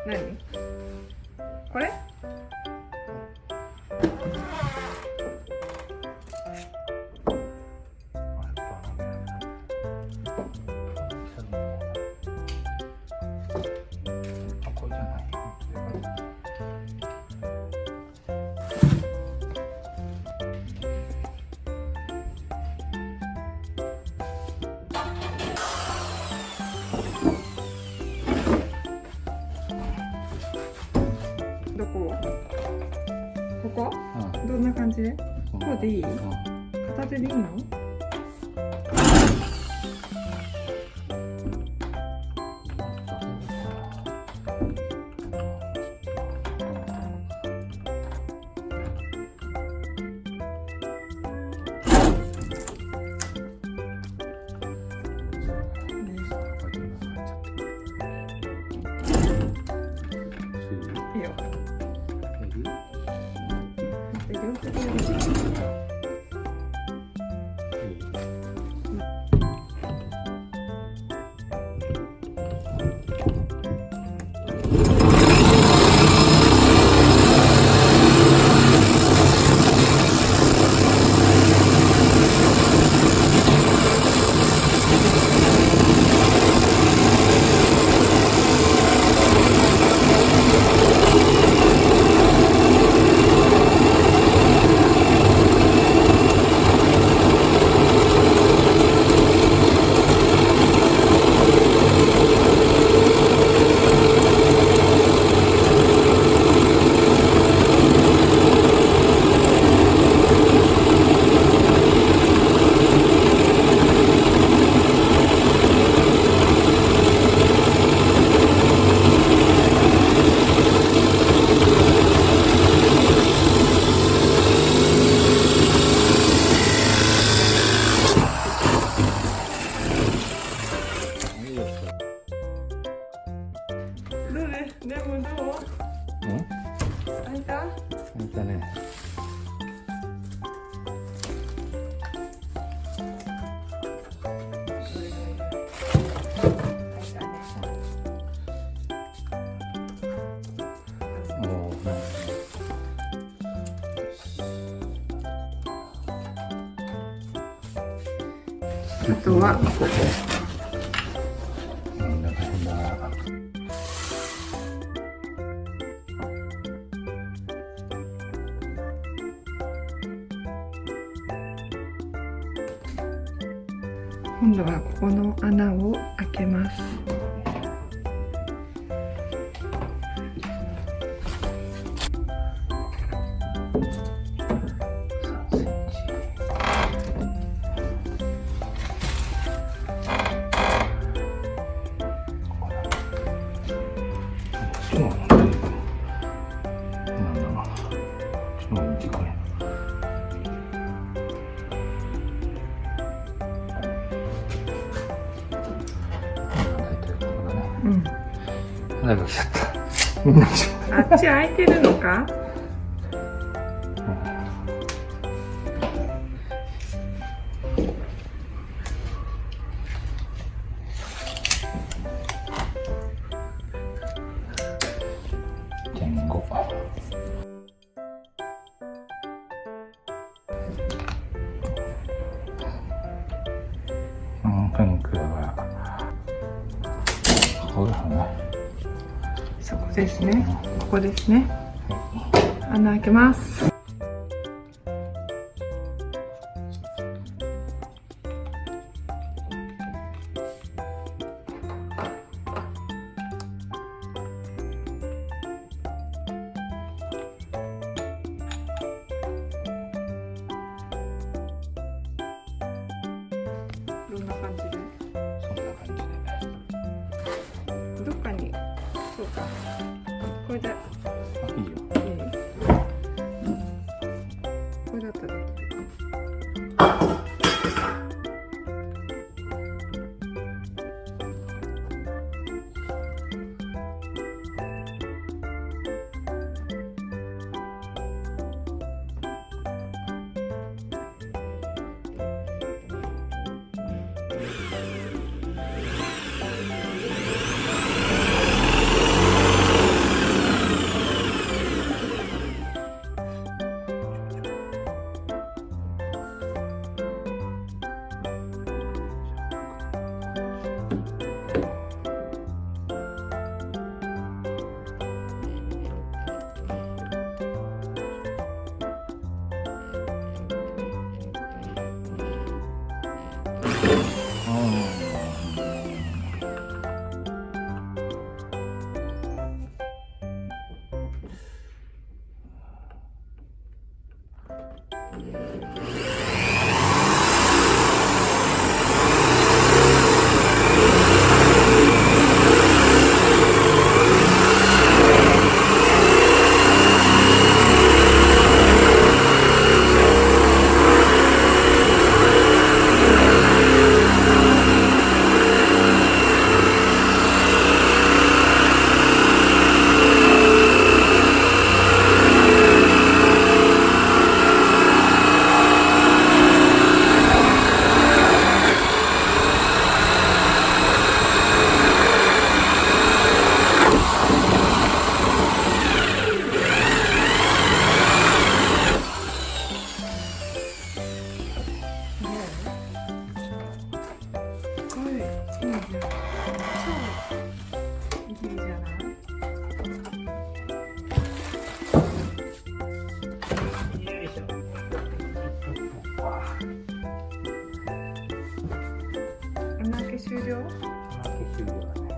何？これ？どこ？ここ？どんな感じで？こうでいい？片手でいいの？いいよ。両手でやる。でもどう？開いた？開いたね。あとは今度はここの穴を開けます。穴が来ちゃった。あっち開いてるのか？1.5。ピンクはここだね。そこですね。ここですね。穴開けます。どんな感じで？そんな感じで。どっかに、そうか。これで。いいよ。これだったらできる。穴あけ終了？穴あけ終了だね。